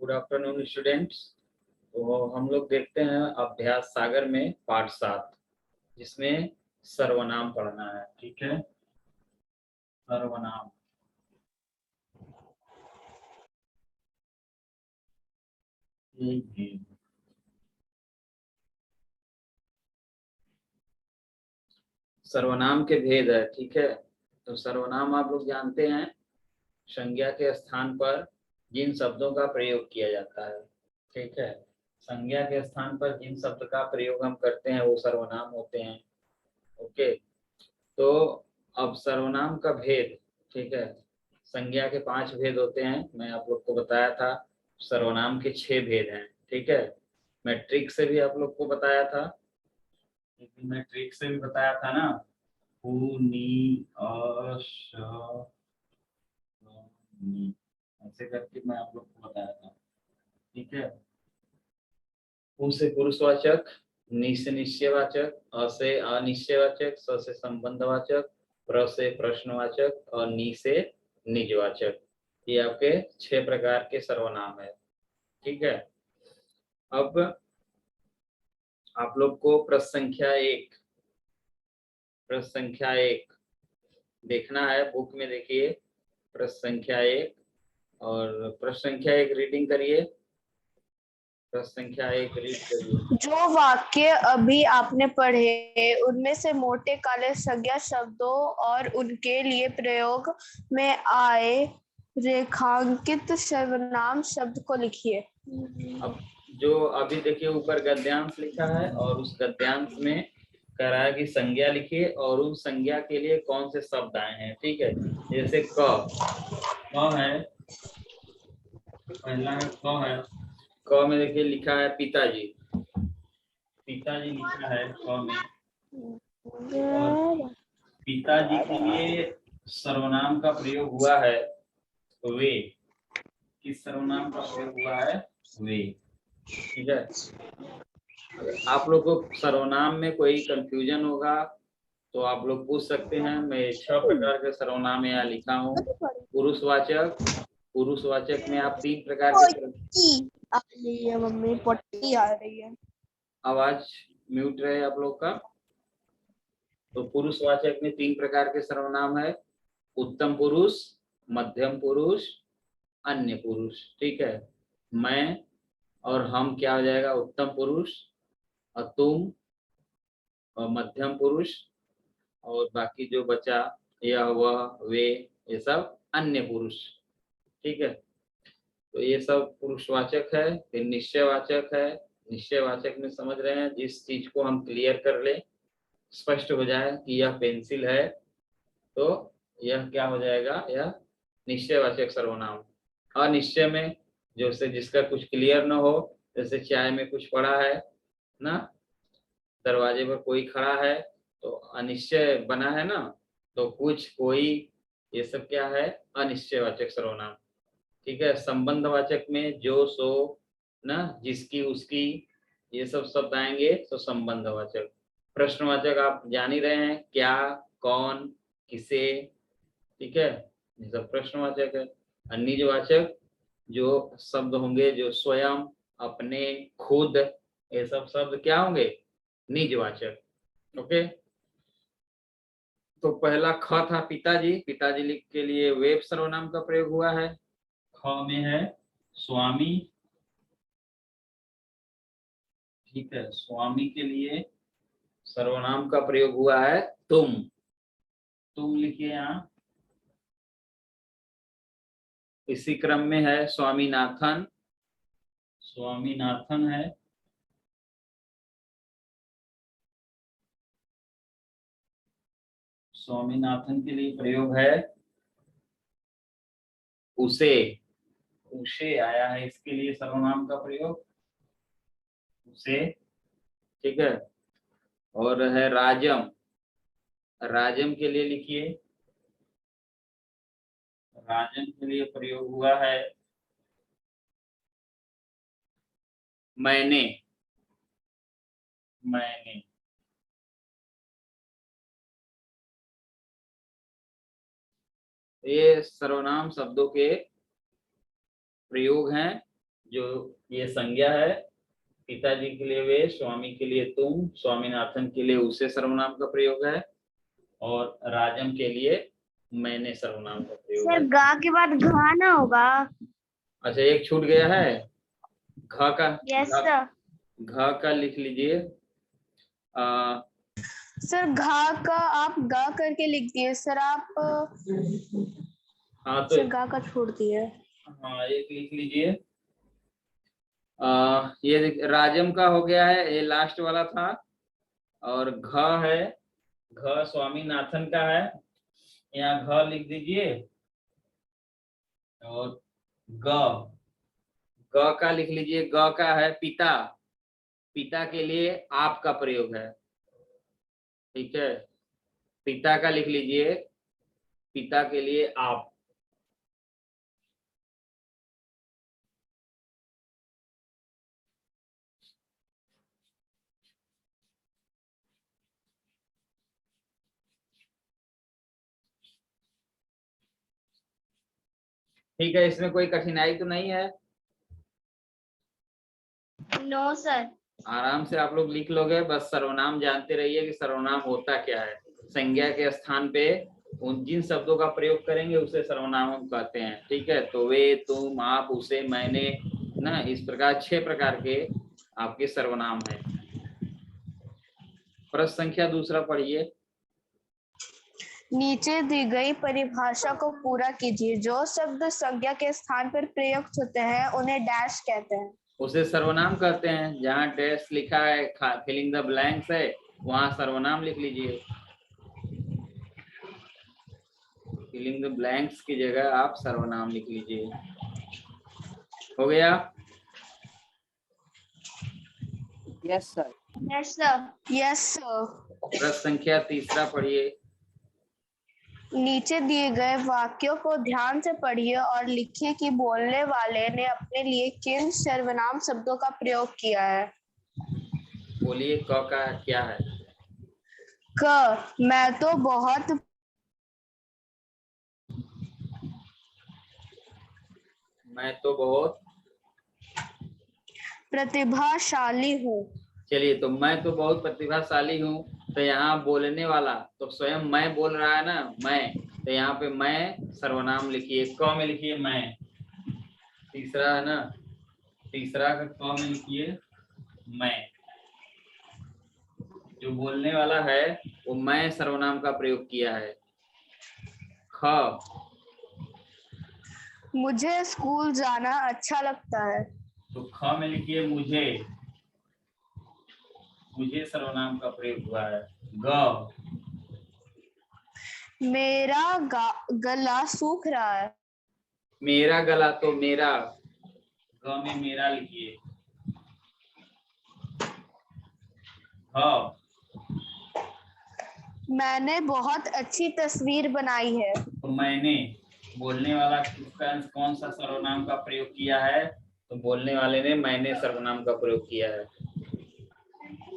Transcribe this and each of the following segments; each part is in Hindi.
Good afternoon students. तो हम लोग देखते हैं अभ्यास सागर में पाठ 7, जिसमें सर्वनाम पढ़ना है। ठीक है, सर्वनाम। सर्वनाम के भेद है। ठीक है, तो सर्वनाम आप लोग जानते हैं, संज्ञा के स्थान पर जिन शब्दों का प्रयोग किया जाता है। ठीक है, संज्ञा के स्थान पर जिन शब्द का प्रयोग हम करते हैं वो सर्वनाम होते हैं। ओके, तो अब सर्वनाम का भेद। ठीक है, संज्ञा के 5 भेद होते हैं। मैं आप लोग को बताया था सर्वनाम के 6 भेद हैं। ठीक है, मैं ट्रिक से भी आप लोग को बताया था, लेकिन मैं ट्रिक से भी बताया था ना, उ नी अ श नी, ऐसे करके मैं आप लोग को बताया था। ठीक है, उ से पुरुषवाचक, नि से निश्चयवाचक, अ से अनिश्चयवाचक, स से संबंधवाचक, प्र से प्रश्नवाचक और नि से निजवाचक। ये आपके 6 प्रकार के सर्वनाम है। ठीक है, अब आप लोग को प्रश्न संख्या एक देखना है। बुक में देखिए प्रश्न संख्या 1, और प्रश्न संख्या 1 रीडिंग करिए। प्रश्न संख्या 1 रीड करिए। जो वाक्य अभी आपने पढ़े उनमें से मोटे काले संज्ञा शब्दों और उनके लिए प्रयोग में आए रेखांकित सर्वनाम शब्द को लिखिए। अब जो अभी देखिए ऊपर गद्यांश लिखा है, और उस गद्यांश में कह रहा है कि संज्ञा लिखिए और उस संज्ञा के लिए कौन से शब्द आए हैं। ठीक है, जैसे क है, पहला है क है। क में देखिए लिखा है पिताजी, पिताजी लिखा है क में। और पिताजी के लिए सर्वनाम का प्रयोग हुआ है वे। किस सर्वनाम का प्रयोग हुआ है? वे। ठीक है, अगर आप लोग को सर्वनाम में कोई कंफ्यूजन होगा तो आप लोग पूछ सकते हैं। मैं 6 प्रकार के सर्वनाम यहाँ लिखा हूँ। पुरुषवाचक, पुरुषवाचक में आप 3 प्रकार के आ रही है मम्मी, पट्टी आ रही है। आवाज म्यूट रहे आप लोग का। तो पुरुषवाचक में 3 प्रकार के सर्वनाम है, उत्तम पुरुष, मध्यम पुरुष, अन्य पुरुष। ठीक है, मैं और हम क्या हो जाएगा? उत्तम पुरुष, और तुम और मध्यम पुरुष, और बाकी जो बचा यह वह वे, ये सब अन्य पुरुष। ठीक है, तो ये सब पुरुषवाचक है। फिर निश्चयवाचक है। निश्चयवाचक में समझ रहे हैं, जिस चीज को हम क्लियर कर ले, स्पष्ट हो जाए कि यह पेंसिल है, तो यह क्या हो जाएगा? यह निश्चयवाचक सर्वनाम। अनिश्चय में जो से जिसका कुछ क्लियर न हो, जैसे चाय में कुछ पड़ा है ना, दरवाजे पर कोई खड़ा है, तो अनिश्चय बना है ना, तो कुछ कोई, ये सब क्या है? अनिश्चयवाचक सर्वनाम। ठीक है, संबंधवाचक में जो सो ना, जिसकी उसकी, ये सब शब्द आएंगे तो संबंधवाचक। प्रश्नवाचक आप जान ही रहे हैं, क्या, कौन, किसे। ठीक है, ये सब प्रश्नवाचक है। और निजवाचक जो शब्द होंगे, जो स्वयं, अपने, खुद, ये सब शब्द क्या होंगे? निजवाचक। ओके, तो पहला ख था पिताजी। पिताजी लिख के लिए वेब सर्वनाम का प्रयोग हुआ है। ख में है स्वामी। ठीक है, स्वामी के लिए सर्वनाम का प्रयोग हुआ है तुम। तुम लिखिए यहाँ। इसी क्रम में है स्वामीनाथन। स्वामीनाथन है। स्वामीनाथन के लिए प्रयोग है उसे। उसे आया है, इसके लिए सर्वनाम का प्रयोग उसे। ठीक है, और है राजम। राजम के लिए लिखिए, राजम के लिए प्रयोग हुआ है मैंने। मैंने। ये सर्वनाम शब्दों के प्रयोग हैं जो ये संज्ञा है, पिताजी के लिए वे, स्वामी के लिए तुम, स्वामीनाथन के लिए उसे सर्वनाम का प्रयोग है, और राजम के लिए मैंने सर्वनाम का प्रयोग है। गा के बाद घा ना होगा? अच्छा, एक छूट गया है, घ का। यस घ सर। घ का लिख लीजिए। सर घा का आप गा करके लिख दिए सर, आप हाँ तो सर गा का छोड़ दिए। हाँ, एक लिख लीजिए। ये राजम का हो गया है, ये लास्ट वाला था। और घ है, घ स्वामीनाथन का है, यहाँ घ लिख दीजिए। और ग, ग का लिख लीजिए। ग का है पिता, पिता के लिए आप का प्रयोग है, ठीक है। पिता का लिख लीजिए, पिता के लिए आप। ठीक है, इसमें कोई कठिनाई तो नहीं है? No sir. आराम से आप लोग लिख लोगे, बस सर्वनाम जानते रहिए कि सर्वनाम होता क्या है। संज्ञा के स्थान पे उन जिन शब्दों का प्रयोग करेंगे उसे सर्वनाम हम कहते हैं, ठीक है। तो वे, तुम, आप, उसे, मैंने, ना, इस प्रकार 6 प्रकार के आपके सर्वनाम हैं। प्रश्न संख्या दूसरा पढ़िए। नीचे दी गई परिभाषा को पूरा कीजिए। जो शब्द संज्ञा के स्थान पर प्रयुक्त होते हैं उन्हें डैश कहते हैं। उसे सर्वनाम कहते हैं। जहाँ डैश लिखा है, फिलिंग द ब्लैंक्स है, वहां सर्वनाम लिख लीजिए। फिलिंग द ब्लैंक्स की जगह आप सर्वनाम लिख लीजिए। हो गया? Yes sir. Yes sir. Yes sir. प्रश्न संख्या तीसरा पढ़िए। नीचे दिए गए वाक्यों को ध्यान से पढ़िए और लिखिए कि बोलने वाले ने अपने लिए किन सर्वनाम शब्दों का प्रयोग किया है। बोलिए, क का क्या है? क, मैं तो बहुत प्रतिभाशाली हूँ। चलिए, तो मैं तो बहुत प्रतिभाशाली हूँ, तो यहाँ बोलने वाला तो स्वयं मैं बोल रहा है ना, मैं। तो यहाँ पे मैं सर्वनाम लिखिए, क में लिखिए मैं। तीसरा है ना, तीसरा का क में लिखिए मैं। जो बोलने वाला है वो मैं सर्वनाम का प्रयोग किया है। ख, मुझे स्कूल जाना अच्छा लगता है। तो ख में लिखिए मुझे, मुझे सर्वनाम का प्रयोग हुआ है। ग, मेरा गला सूख रहा है। मेरा गला, तो मेरा, ग में मेरा लिखिए। ह, मैंने बहुत अच्छी तस्वीर बनाई है। तो मैंने, बोलने वाला किसका, कौन सा सर्वनाम का प्रयोग किया है? तो बोलने वाले ने मैंने सर्वनाम का प्रयोग किया है।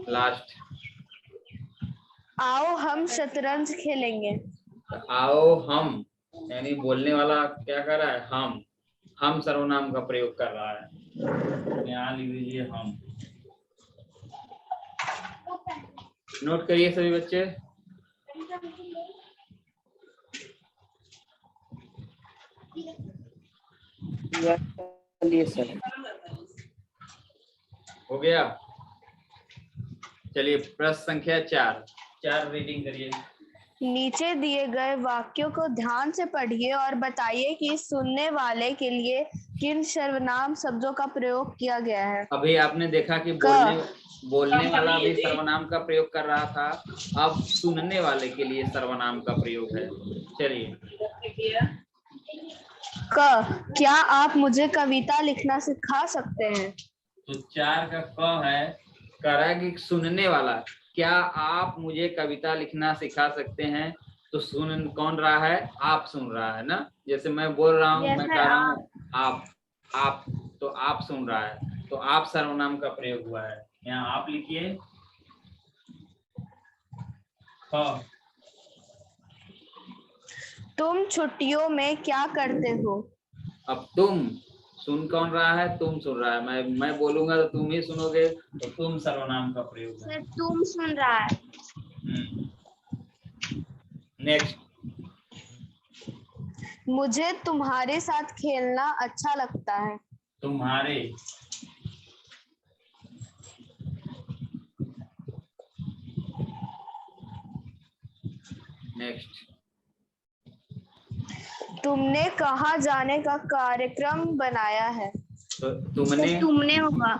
लास्ट, आओ हम शतरंज खेलेंगे। तो आओ हम, यानी बोलने वाला क्या कर रहा है? हम सर्वनाम का प्रयोग कर रहा है। यहाँ लिख दीजिए हम। नोट करिए सभी बच्चे। Yes sir. हो गया? चलिए, प्रश्न संख्या 4 रीडिंग करिए। नीचे दिए गए वाक्यों को ध्यान से पढ़िए और बताइए कि सुनने वाले के लिए किन सर्वनाम शब्दों का प्रयोग किया गया है। अभी आपने देखा कि बोलने वाला भी सर्वनाम का प्रयोग कर रहा था, अब सुनने वाले के लिए सर्वनाम का प्रयोग है। चलिए, क्या आप मुझे कविता लिखना सिखा सकते हैं? तो 4 का क है, कह रहा है कि सुनने वाला, क्या आप मुझे कविता लिखना सिखा सकते हैं? तो सुन कौन रहा है? आप सुन रहा है ना। जैसे मैं बोल रहा हूँ, मैं कह रहा हूँ आप, तो आप सुन रहा है, तो आप सर्वनाम का प्रयोग हुआ है। यहाँ आप लिखिए। ख, तुम छुट्टियों में क्या करते हो? अब तुम सुन कौन रहा है? तुम सुन रहा है। मैं बोलूंगा तो तुम ही सुनोगे, तो तुम सर्वनाम का प्रयोग है। सर तुम सुन रहा है। नेक्स्ट, मुझे तुम्हारे साथ खेलना अच्छा लगता है। तुम्हारे। नेक्स्ट, तुमने कहाँ जाने का कार्यक्रम बनाया है? तो तुमने, तुमने होगा।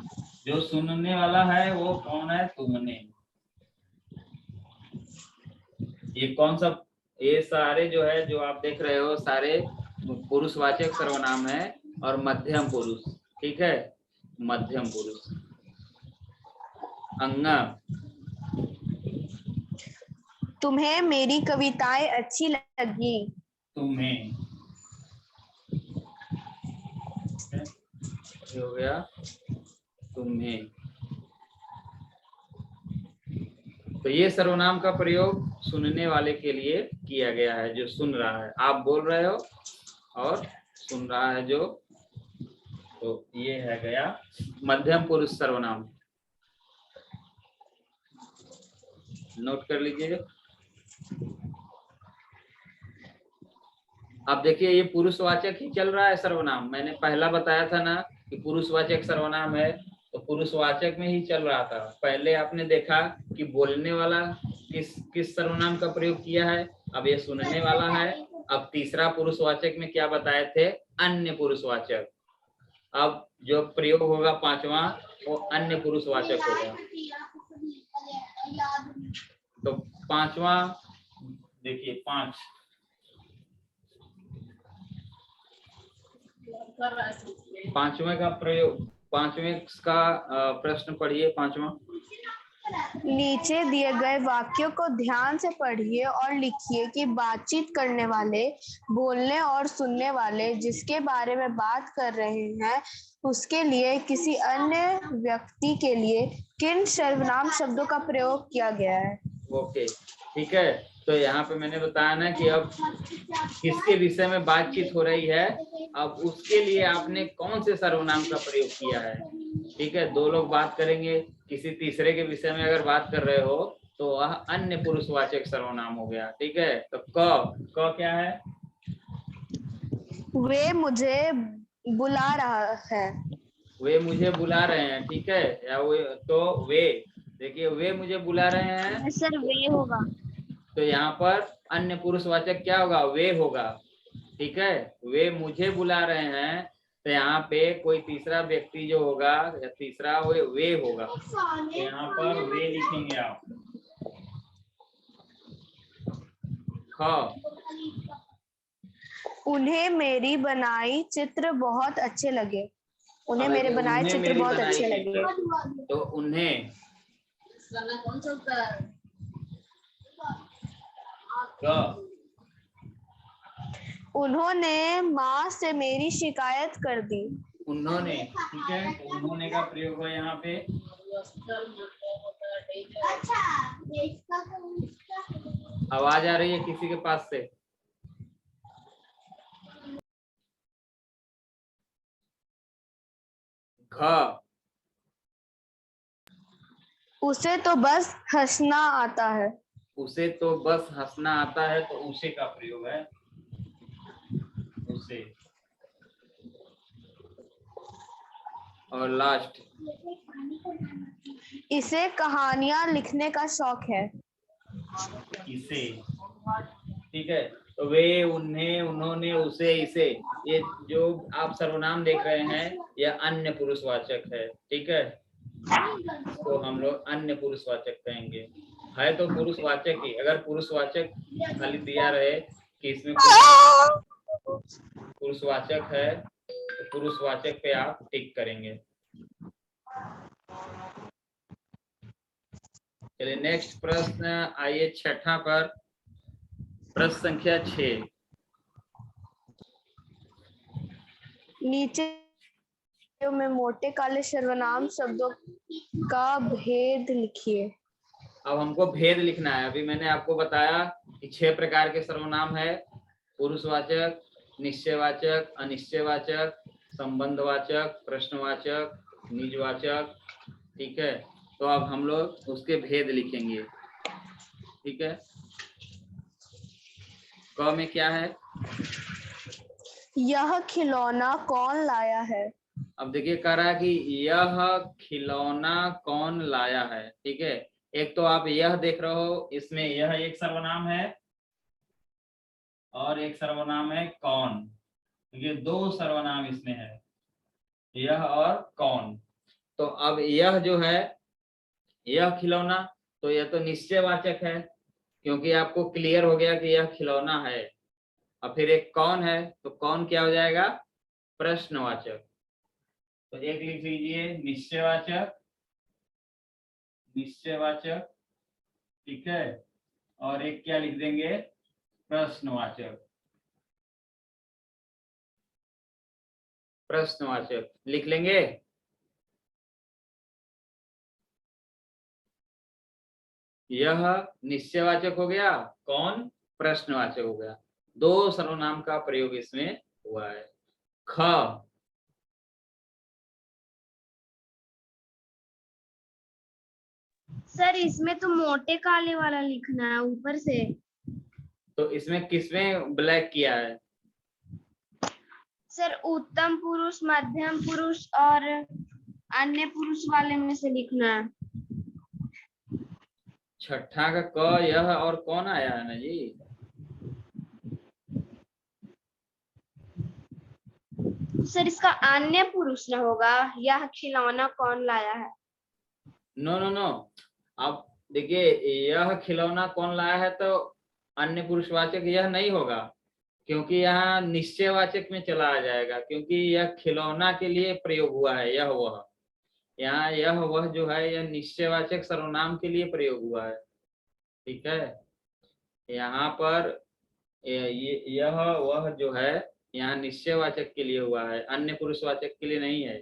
जो सुनने वाला है वो कौन है? तुमने। ये कौन सा, ये सारे जो है, जो आप देख रहे हो, सारे पुरुषवाचक सर्वनाम है और मध्यम पुरुष। ठीक है, मध्यम पुरुष। अंगा, तुम्हें मेरी कविताएं अच्छी लगी। तुम्हें, ये हो गया तुम्हें। तो ये सर्वनाम का प्रयोग सुनने वाले के लिए किया गया है, जो सुन रहा है। आप बोल रहे हो और सुन रहा है जो, तो ये है गया मध्यम पुरुष सर्वनाम। नोट कर लीजिए। अब देखिए, ये पुरुषवाचक ही चल रहा है सर्वनाम। मैंने पहला बताया था ना कि पुरुषवाचक सर्वनाम है, तो पुरुषवाचक में ही चल रहा था। पहले आपने देखा कि बोलने वाला किस सर्वनाम का प्रयोग किया है, अब ये सुनने वाला है। अब तीसरा पुरुषवाचक में क्या बताए थे? अन्य पुरुषवाचक। अब जो प्रयोग होगा पांचवा, वो अन्य पुरुषवाचक होगा। तो पांचवा देखिए, पांचवें का प्रयोग, पांचवें का प्रश्न पढ़िए। पांचवा, नीचे दिए गए वाक्यों को ध्यान से पढ़िए और लिखिए कि बातचीत करने वाले, बोलने और सुनने वाले जिसके बारे में बात कर रहे हैं, उसके लिए किसी अन्य व्यक्ति के लिए किन सर्वनाम शब्दों का प्रयोग किया गया है। ओके, ठीक है। तो यहाँ पे मैंने बताया ना कि अब किसके विषय में बातचीत हो रही है, अब उसके लिए आपने कौन से सर्वनाम का प्रयोग किया है। ठीक है, दो लोग बात करेंगे, किसी तीसरे के विषय में अगर बात कर रहे हो तो वह अन्य पुरुषवाचक सर्वनाम हो गया। ठीक है, तो क क्या है? वे मुझे बुला रहा है। वे मुझे बुला रहे हैं। ठीक है, या वे, तो वे, देखिए वे मुझे बुला रहे हैं, सर वे होगा। तो यहाँ पर अन्य पुरुषवाचक क्या होगा? वे होगा। ठीक है, वे मुझे बुला रहे हैं, तो यहाँ पे कोई तीसरा व्यक्ति जो होगा, या तीसरा वे होगा, तो यहाँ पर वे लिखेंगे आप। ख, उन्हें मेरी बनाई चित्र बहुत अच्छे लगे। उन्हें मेरे बनाए उन्हें चित्र मेरी बहुत बनाई अच्छे चित्र, लगे। तो उन्हें। क, उन्होंने माँ से मेरी शिकायत कर दी। उन्होंने। ठीक है, तो उन्होंने का प्रयोग है यहाँ पे। आवाज आ रही है किसी के पास से? घ, उसे तो बस हंसना आता है। उसे तो बस हंसना आता है, तो उसे का प्रयोग है, उसे। और लास्ट, इसे कहानियां लिखने का शौक है। इसे। ठीक है, तो वे, उन्हें, उन्होंने, उसे, इसे, ये जो आप सर्वनाम देख रहे हैं, यह अन्य पुरुषवाचक है। ठीक है, तो हम लोग अन्य पुरुषवाचक कहेंगे। है तो पुरुषवाचक ही। अगर पुरुषवाचक खाली दिया रहे कि इसमें पुरुषवाचक है, तो पुरुषवाचक पे आप टिक करेंगे। चलिए नेक्स्ट प्रश्न आइए, छठा पर, प्रश्न संख्या 6। नीचे में मोटे काले सर्वनाम शब्दों का भेद लिखिए। अब हमको भेद लिखना है। अभी मैंने आपको बताया कि 6 प्रकार के सर्वनाम है: पुरुषवाचक, निश्चयवाचक, अनिश्चयवाचक, संबंधवाचक, प्रश्नवाचक, निजवाचक। ठीक है, तो अब हम लोग उसके भेद लिखेंगे। ठीक है, क में क्या है? यह खिलौना कौन लाया है? अब देखिए कह रहा है कि यह खिलौना कौन लाया है। ठीक है, एक तो आप यह देख रहे हो, इसमें यह एक सर्वनाम है और एक सर्वनाम है कौन। ये दो सर्वनाम इसमें है, यह और कौन। तो अब यह जो है, यह खिलौना, तो यह तो निश्चयवाचक है क्योंकि आपको क्लियर हो गया कि यह खिलौना है। और फिर एक कौन है, तो कौन क्या हो जाएगा? प्रश्नवाचक। तो एक लिख लीजिए निश्चयवाचक, निश्चयवाचक। ठीक है, और एक क्या लिख देंगे? प्रश्नवाचक। प्रश्नवाचक लिख लेंगे। यह निश्चयवाचक हो गया, कौन प्रश्नवाचक हो गया। दो सर्वनाम का प्रयोग इसमें हुआ है। ख, सर इसमें तो मोटे काले वाला लिखना है ऊपर से। तो इसमें किसमें ब्लैक किया है? सर उत्तम पुरुष, मध्यम पुरुष और अन्य पुरुष वाले में से लिखना है। छठा का क, यह और कौन आया है ना जी? सर इसका अन्य पुरुष न होगा, यह खिलौना कौन लाया है। नो नो नो, अब देखिए यह खिलौना कौन लाया है, तो अन्य पुरुषवाचक यह नहीं होगा क्योंकि यहाँ निश्चयवाचक में चला आ जाएगा, क्योंकि यह खिलौना के लिए प्रयोग हुआ है। यह वह, यहाँ यह वह जो है, यह निश्चयवाचक सर्वनाम के लिए प्रयोग हुआ है। ठीक है, यहाँ पर यह वह जो है, यहाँ निश्चयवाचक के लिए हुआ है, अन्य पुरुषवाचक के लिए नहीं है।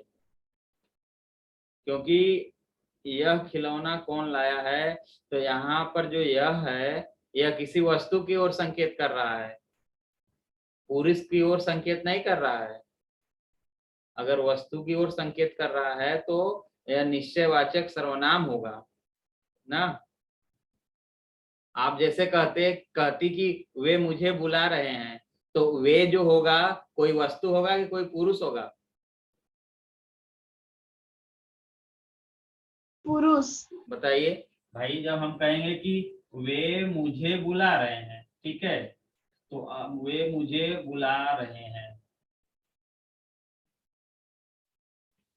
क्योंकि यह खिलौना कौन लाया है, तो यहाँ पर जो यह है, यह किसी वस्तु की ओर संकेत कर रहा है, पुरुष की ओर संकेत नहीं कर रहा है। अगर वस्तु की ओर संकेत कर रहा है तो यह निश्चयवाचक सर्वनाम होगा ना। आप जैसे कहती कि वे मुझे बुला रहे हैं, तो वे जो होगा कोई वस्तु होगा कि कोई पुरुष होगा? पुरुष। बताइए भाई, जब हम कहेंगे कि वे मुझे बुला रहे हैं, ठीक है, तो वे मुझे बुला रहे हैं,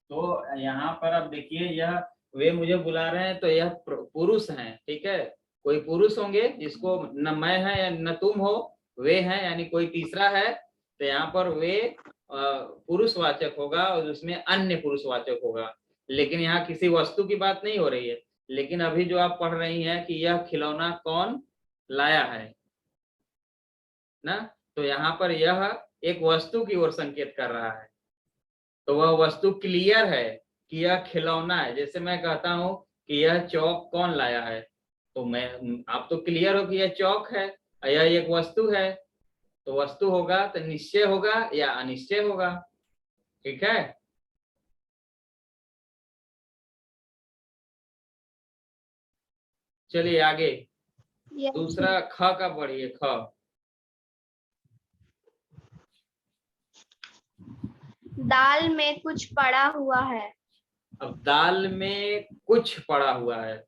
तो यहाँ पर अब देखिए यह वे मुझे बुला रहे हैं, तो यह पुरुष हैं। ठीक है, कोई पुरुष होंगे जिसको न मैं है या न तुम हो, वे हैं यानी कोई तीसरा है, तो यहाँ पर वे पुरुषवाचक होगा और उसमें अन्य पुरुषवाचक होगा। लेकिन यहाँ किसी वस्तु की बात नहीं हो रही है। लेकिन अभी जो आप पढ़ रही हैं कि यह खिलौना कौन लाया है ना, तो यहाँ पर यह एक वस्तु की ओर संकेत कर रहा है, तो वह वस्तु क्लियर है कि यह खिलौना है। जैसे मैं कहता हूं कि यह चौक कौन लाया है, तो मैं, आप तो क्लियर हो कि यह चौक है, यह एक वस्तु है, तो वस्तु होगा तो निश्चय होगा या अनिश्चय होगा। ठीक है, चलिए आगे दूसरा ख का पढ़िए। ख, दाल में कुछ पड़ा हुआ है। अब दाल में कुछ पड़ा हुआ है।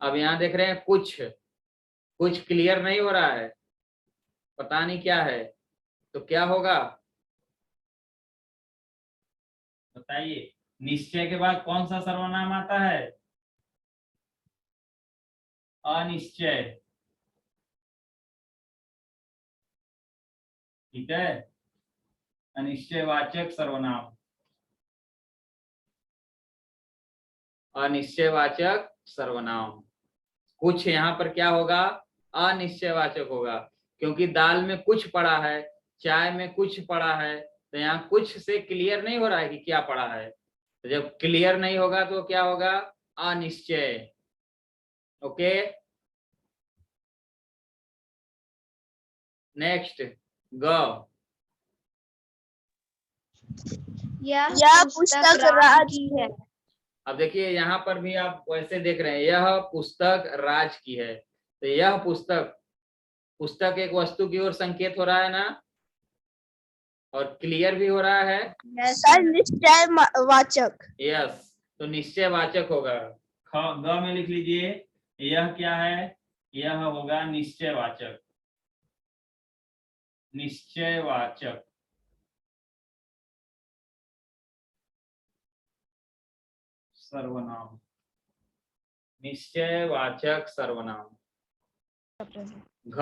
अब यहाँ देख रहे हैं कुछ, कुछ क्लियर नहीं हो रहा है, पता नहीं क्या है, तो क्या होगा बताइए? निश्चय के बाद कौन सा सर्वनाम आता है? अनिश्चय। ठीक है, अनिश्चयवाचक सर्वनाम, अनिश्चयवाचक सर्वनाम। कुछ यहाँ पर क्या होगा? अनिश्चयवाचक होगा, क्योंकि दाल में कुछ पड़ा है, चाय में कुछ पड़ा है, तो यहाँ कुछ से क्लियर नहीं हो रहा है कि क्या पड़ा है। तो जब क्लियर नहीं होगा तो क्या होगा? अनिश्चय। ओके, नेक्स्ट ग, यह पुस्तक राज की है। अब देखिए यहाँ पर भी आप वैसे देख रहे हैं, यह पुस्तक राज की है। तो यह पुस्तक, पुस्तक एक वस्तु की ओर संकेत हो रहा है ना, और क्लियर भी हो रहा है। सर निश्चय वाचक। यस, तो निश्चय वाचक होगा। ग में लिख लीजिए, यह क्या है, यह होगा निश्चय वाचक। निश्चय वाचक, सर्वनाम, निश्चय वाचक सर्वनाम। घ,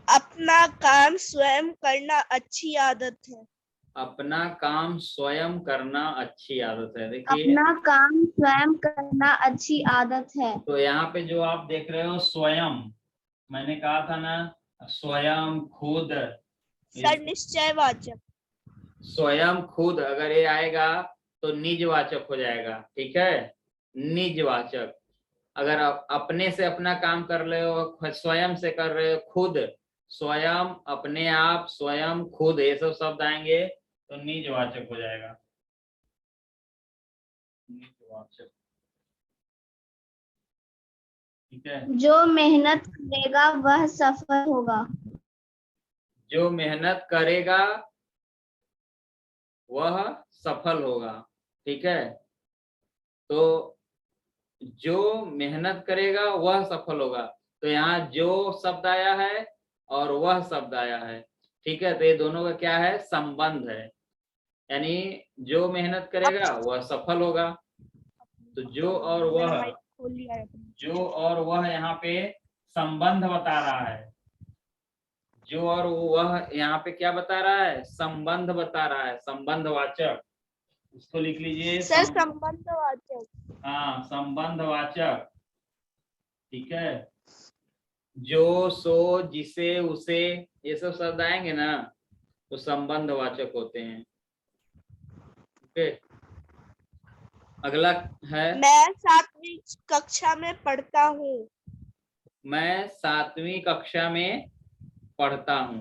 अपना काम स्वयं करना अच्छी आदत है। अपना काम स्वयं करना अच्छी आदत है। देखिए, अपना काम स्वयं करना अच्छी आदत है। तो यहाँ पे जो आप देख रहे हो स्वयं, मैंने कहा था ना स्वयं, खुद। सर निश्चय वाचक। स्वयं, खुद, अगर ये आएगा तो निजवाचक हो जाएगा। ठीक है, निजवाचक। अगर आप अपने से अपना काम कर रहे हो, स्वयं से कर रहे हो, खुद, स्वयं, अपने आप, स्वयं, खुद, ये सब शब्द आएंगे तो निजवाचक हो जाएगा। निजवाचक, ठीक है। जो मेहनत करेगा वह सफल होगा। जो मेहनत करेगा वह सफल होगा। ठीक है, तो जो मेहनत करेगा वह सफल होगा, तो यहाँ जो शब्द आया है और वह शब्द आया है। ठीक है, तो ये दोनों का क्या है, संबंध है। यानी जो मेहनत करेगा वह सफल होगा। तो जो और वह यहाँ पे संबंध बता रहा है। जो और वह यहाँ पे क्या बता रहा है, संबंध बता रहा है, संबंधवाचक। इसको लिख लीजिए, सर संबंधवाचक। हाँ, संबंधवाचक। ठीक है, जो, सो, जिसे, उसे, ये सब शब्द आएंगे ना तो संबंधवाचक होते हैं। ओके, अगला है, मैं 7वीं कक्षा में पढ़ता हूँ। मैं 7वीं कक्षा में पढ़ता हूँ।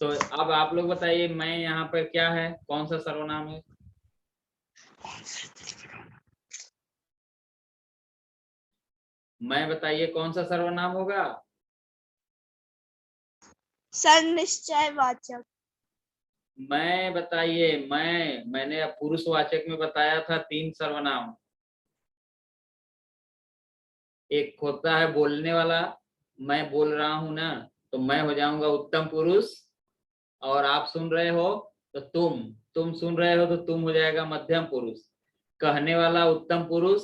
तो अब आप लोग बताइए, मैं यहाँ पर क्या है, कौन सा सर्वनाम है? मैं, बताइए कौन सा सर्वनाम होगा? सर निश्चय वाचक। मैं, बताइए, मैंने अब पुरुषवाचक में बताया था 3 सर्वनाम। एक होता है बोलने वाला, मैं बोल रहा हूं ना, तो मैं हो जाऊंगा उत्तम पुरुष, और आप सुन रहे हो तो तुम सुन रहे हो तो तुम हो जाएगा मध्यम पुरुष। कहने वाला उत्तम पुरुष,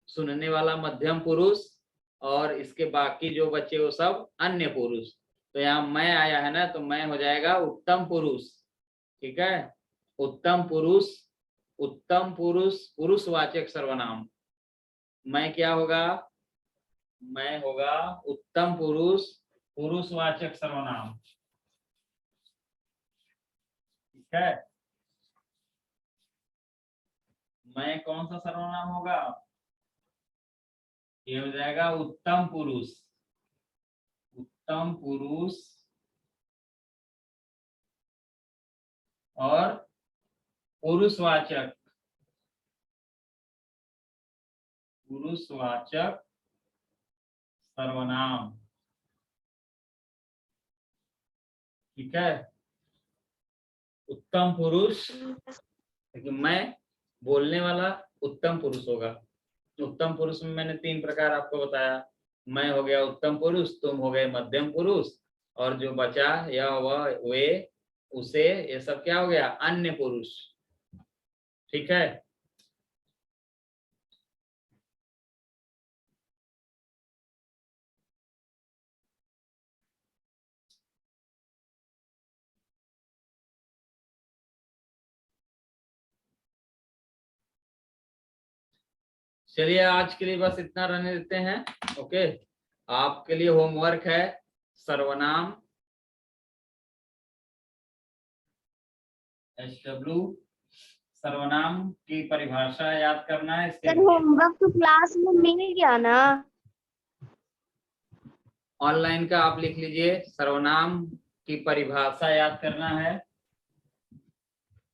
सुनने वाला मध्यम पुरुष, और इसके बाकी जो बचे वो सब अन्य पुरुष। तो यहाँ मैं आया है ना, तो मैं हो जाएगा उत्तम पुरुष। ठीक है, उत्तम पुरुष, उत्तम पुरुष, पुरुषवाचक सर्वनाम। मैं क्या होगा, मैं होगा उत्तम पुरुष, पुरुषवाचक सर्वनाम। ठीक है, मैं कौन सा सर्वनाम होगा, ये हो जाएगा उत्तम पुरुष। उत्तम पुरुष और पुरुषवाचक, पुरुषवाचक सर्वनाम। ठीक है, उत्तम पुरुष, लेकिन मैं बोलने वाला उत्तम पुरुष होगा। उत्तम पुरुष में मैंने 3 प्रकार आपको बताया। मैं हो गया उत्तम पुरुष, तुम हो गए मध्यम पुरुष, और जो बचा यह, वह, वे, उसे, ये सब क्या हो गया, अन्य पुरुष। ठीक है, चलिए आज के लिए बस इतना रहने देते हैं। ओके, आपके लिए होमवर्क है, सर्वनाम SW, सर्वनाम की परिभाषा याद करना है। सर होमवर्क तो क्लास में मिल गया ना? ऑनलाइन का आप लिख लीजिए, सर्वनाम की परिभाषा याद करना है।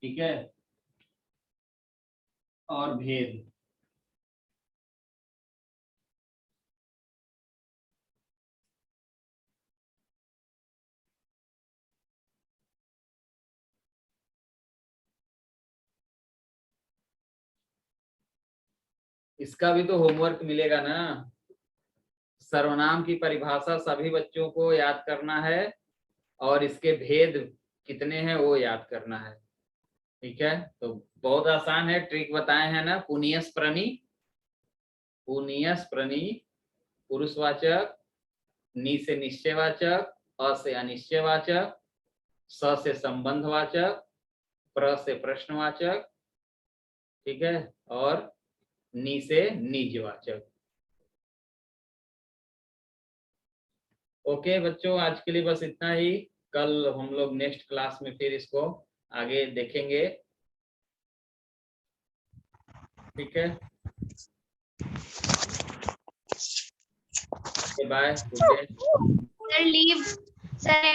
ठीक है, और भेद। इसका भी तो होमवर्क मिलेगा ना। सर्वनाम की परिभाषा सभी बच्चों को याद करना है और इसके भेद कितने हैं वो याद करना है। ठीक है, तो बहुत आसान है, ट्रिक बताए हैं ना। पुनियस प्रणी, पुनियस प्रणी पुरुषवाचक, नि से निश्चयवाचक, अ से अनिश्चयवाचक, स से संबंधवाचक, प्र से प्रश्नवाचक, ठीक है, और नि से निजवाचक। ओके बच्चों, आज के लिए बस इतना ही। कल हम लोग नेक्स्ट क्लास में फिर इसको आगे देखेंगे। ठीक है, bye, good day. Sir leave sir